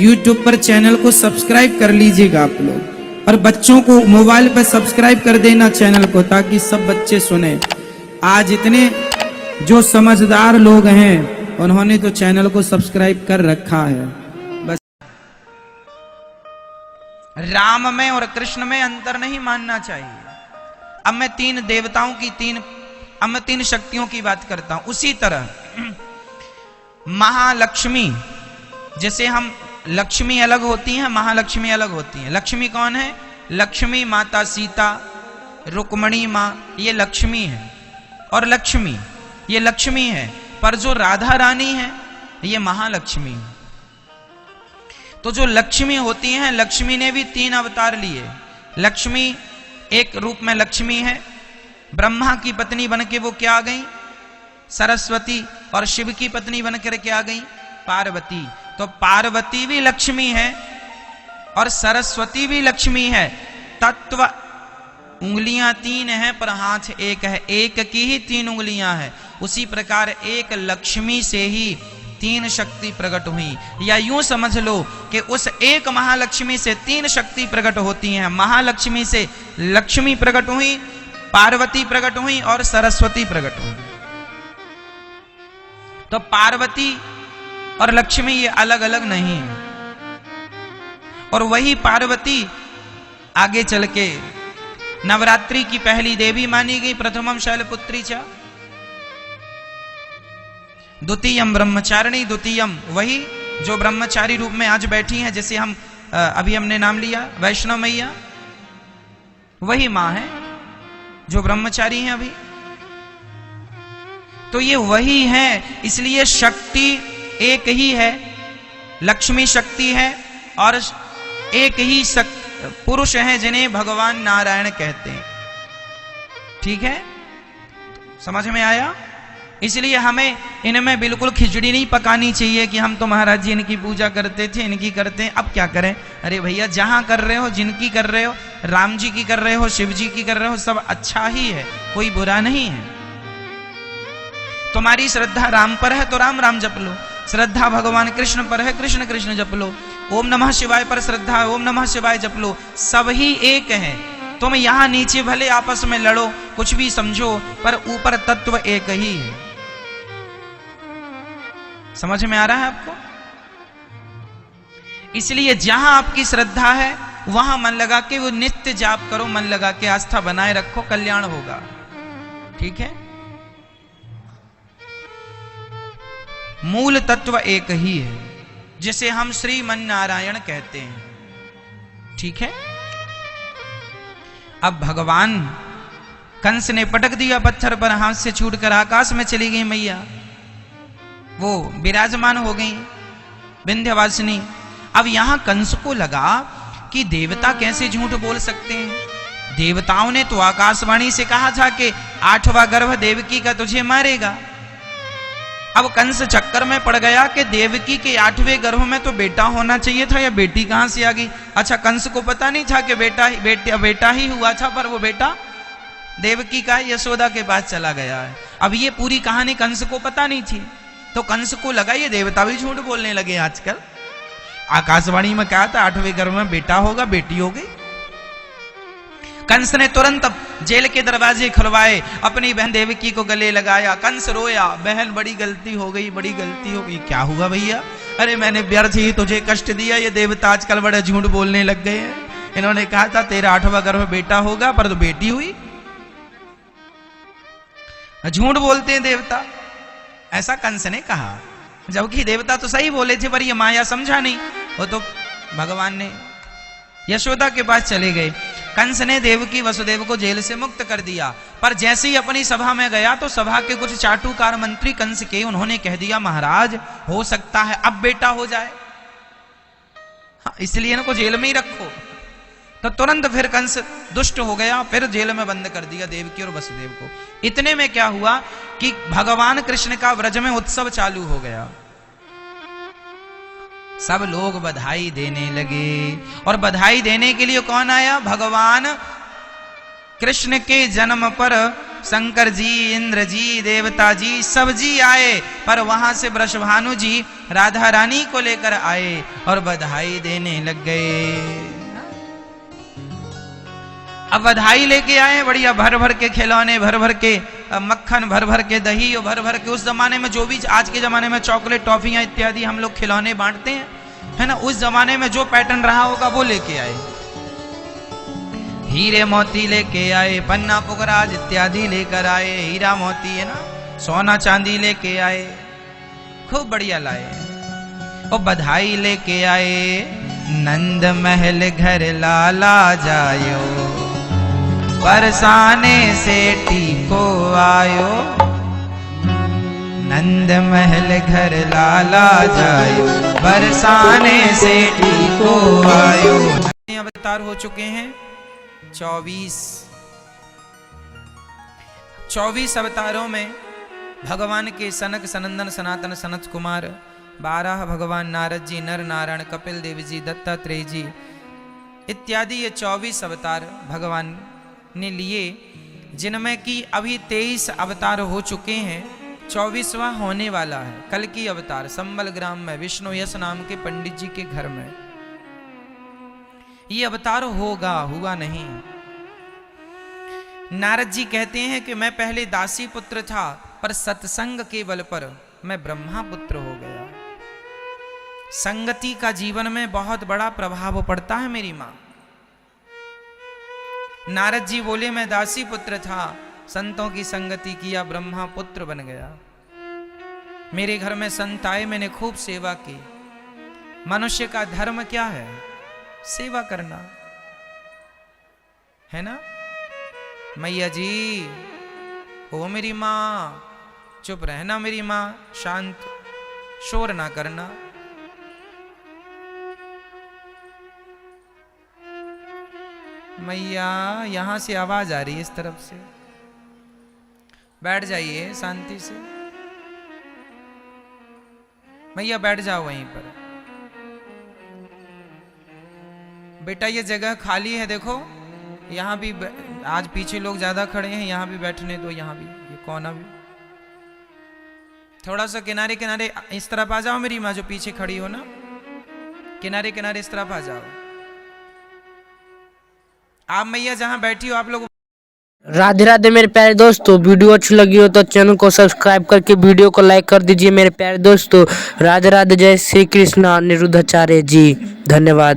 YouTube पर channel को subscribe कर लीजिएगा आप लोग, और बच्चों को मोबाइल पर सब्सक्राइब कर देना चैनल को, ताकि सब बच्चे सुने। आज इतने जो समझदार लोग हैं उन्होंने तो चैनल को सब्सक्राइब कर रखा है। बस राम में और कृष्ण में अंतर नहीं मानना चाहिए। अब मैं तीन देवताओं की तीन शक्तियों की बात करता हूं। उसी तरह महालक्ष्मी, जैसे हम लक्ष्मी अलग होती हैं, महालक्ष्मी अलग होती हैं। लक्ष्मी कौन है? लक्ष्मी माता सीता, रुक्मणी मां, ये लक्ष्मी है। और लक्ष्मी, ये लक्ष्मी है। पर जो राधा रानी है ये महालक्ष्मी है। तो जो लक्ष्मी होती हैं, लक्ष्मी ने भी तीन अवतार लिए। लक्ष्मी एक रूप में लक्ष्मी है, ब्रह्मा की पत्नी बनके वो क्या आ गई? सरस्वती। और शिव की पत्नी बनकर क्या आ गई? पार्वती। तो पार्वती भी लक्ष्मी है और सरस्वती भी लक्ष्मी है। तत्व उंगलियां तीन हैं पर हाथ एक है, एक की ही तीन उंगलियां हैं। उसी प्रकार एक लक्ष्मी से ही तीन शक्ति प्रकट हुई। या यूं समझ लो कि उस एक महालक्ष्मी से तीन शक्ति प्रकट होती हैं। महालक्ष्मी से लक्ष्मी प्रकट हुई, पार्वती प्रकट हुई और सरस्वती प्रकट हुई। तो पार्वती और लक्ष्मी ये अलग अलग नहीं है। और वही पार्वती आगे चल के नवरात्रि की पहली देवी मानी गई। प्रथमम शैलपुत्री च, द्वितीयम ब्रह्मचारिणी, द्वितीयम वही जो ब्रह्मचारी रूप में आज बैठी हैं, जैसे हम अभी हमने नाम लिया वैष्णव मैया, वही मां है जो ब्रह्मचारी हैं अभी। तो ये वही है, इसलिए शक्ति एक ही है, लक्ष्मी शक्ति है। और एक ही पुरुष है जिन्हें भगवान नारायण कहते हैं। ठीक है, समझ में आया? इसलिए हमें इनमें बिल्कुल खिचड़ी नहीं पकानी चाहिए कि हम तो महाराज जी इनकी पूजा करते थे, इनकी करते हैं, अब क्या करें। अरे भैया, जहां कर रहे हो, जिनकी कर रहे हो, राम जी की कर रहे हो, शिव जी की कर रहे हो, सब अच्छा ही है, कोई बुरा नहीं है। तुम्हारी श्रद्धा राम पर है तो राम राम जप लो, श्रद्धा भगवान कृष्ण पर है, कृष्ण कृष्ण जप लो, ओम नमः शिवाय पर श्रद्धा है, ओम नमः शिवाय जप लो। सब ही एक है। तुम यहां नीचे भले आपस में लड़ो, कुछ भी समझो, पर ऊपर तत्व एक ही है। समझ में आ रहा है आपको? इसलिए जहां आपकी श्रद्धा है वहां मन लगा के वो नित्य जाप करो, मन लगा के आस्था बनाए रखो, कल्याण होगा। ठीक है, मूल तत्व एक ही है, जिसे हम श्रीमन नारायण कहते हैं। ठीक है, अब भगवान कंस ने पटक दिया पत्थर पर, हाथ से छूटकर आकाश में चली गई मैया, वो विराजमान हो गई विंध्यवासिनी। अब यहां कंस को लगा कि देवता कैसे झूठ बोल सकते हैं। देवताओं ने तो आकाशवाणी से कहा था कि 8वां गर्भ देवकी का तुझे मारेगा। अब कंस चक्कर में पड़ गया कि देवकी के 8वें गर्भ में तो बेटा होना चाहिए था, या बेटी कहां से आ गई। अच्छा, कंस को पता नहीं था कि बेटा ही हुआ था, पर वो बेटा देवकी का यशोदा के पास चला गया है। अब ये पूरी कहानी कंस को पता नहीं थी, तो कंस को लगा ये देवता भी झूठ बोलने लगे आजकल। आकाशवाणी में कहा था 8वें गर्भ में बेटा होगा, बेटी हो गई। कंस ने तुरंत जेल के दरवाजे खुलवाए, अपनी बहन देवकी को गले लगाया। कंस रोया, बहन बड़ी गलती हो गई, बड़ी गलती हो गई। क्या हुआ भैया? अरे मैंने व्यर्थ ही तुझे कष्ट दिया, ये देवता आजकल बड़े झूठ बोलने लग गए हैं। इन्होंने कहा था तेरा 8वां गर्भ बेटा होगा, पर तो बेटी हुई। झूठ बोलते हैं देवता, ऐसा कंस ने कहा, जबकि देवता तो सही बोले थे, पर ये माया समझा नहीं। वो तो भगवान ने यशोदा के पास चले गए। कंस ने देवकी वसुदेव को जेल से मुक्त कर दिया, पर जैसे ही अपनी सभा में गया तो सभा के कुछ चाटुकार मंत्री कंस के, उन्होंने कह दिया महाराज हो सकता है अब बेटा हो जाए, हाँ, इसलिए इनको जेल में ही रखो। तो तुरंत फिर कंस दुष्ट हो गया, फिर जेल में बंद कर दिया देवकी और वसुदेव को। इतने में क्या हुआ कि भगवान कृष्ण का व्रज में उत्सव चालू हो गया। सब लोग बधाई देने लगे, और बधाई देने के लिए कौन आया? भगवान कृष्ण के जन्म पर शंकर जी, इंद्र जी, देवता जी, सब जी आए, पर वहां से वृषभानु जी राधा रानी को लेकर आए और बधाई देने लग गए। अब बधाई लेके आए, बढ़िया भर भर के खिलौने, भर भर के मक्खन, भर भर के दही और भर भर के, उस जमाने में जो भी आज के जमाने में चॉकलेट, टॉफियां इत्यादि हम लोग खिलौने बांटते हैं, है ना, उस जमाने में जो पैटर्न रहा होगा वो लेके आए। हीरे मोती लेके आए, पन्ना पुखराज इत्यादि लेकर आए, हीरा मोती है ना, सोना चांदी लेके आए, खूब बढ़िया लाए। और बधाई लेके आए, नंद महल घर लाला जायो, बरसाने से टीको आयो, नंद महल घर लाला जायो, बरसाने से टीको आयो। अवतार हो चुके हैं 24 अवतारों में भगवान के सनक सनंदन सनातन सनत कुमार 12 भगवान नारद जी, नर नारायण, कपिल देव जी, दत्तात्रेय जी इत्यादि, ये 24 अवतार भगवान ने लिए, जिनमें कि अभी 23 अवतार हो चुके हैं, 24वां होने वाला है। कल की अवतार संबल ग्राम में विष्णु यश नाम के पंडित जी के घर में ये अवतार होगा, हुआ नहीं। नारद जी कहते हैं कि मैं पहले दासी पुत्र था, पर सत्संग के बल पर मैं ब्रह्मा पुत्र हो गया। संगति का जीवन में बहुत बड़ा प्रभाव पड़ता है मेरी मां। नारद जी बोले मैं दासी पुत्र था, संतों की संगति किया, ब्रह्मा पुत्र बन गया। मेरे घर में संत आए, मैंने खूब सेवा की। मनुष्य का धर्म क्या है? सेवा करना है ना। मैया जी, ओ मेरी मां, चुप रहना मेरी मां, शांत, शोर ना करना। मैया यहां से आवाज आ रही है, इस तरफ से, बैठ जाइए शांति से। मैया बैठ जाओ वहीं पर। बेटा ये जगह खाली है, देखो यहाँ भी, आज पीछे लोग ज्यादा खड़े हैं, यहाँ भी बैठने दो, यहाँ भी, ये कोना भी। थोड़ा सा किनारे किनारे इस तरफ आ जाओ मेरी माँ, जो पीछे खड़ी हो ना, किनारे किनारे इस तरफ आ जाओ। आप मैया जहां बैठी हो, आप लोग। राधे राधे मेरे प्यारे दोस्तों, वीडियो अच्छी लगी हो तो चैनल को सब्सक्राइब करके वीडियो को लाइक कर दीजिए मेरे प्यारे दोस्तों। राधे राधे, जय श्री कृष्ण। अनिरुद्धाचार्य जी, धन्यवाद।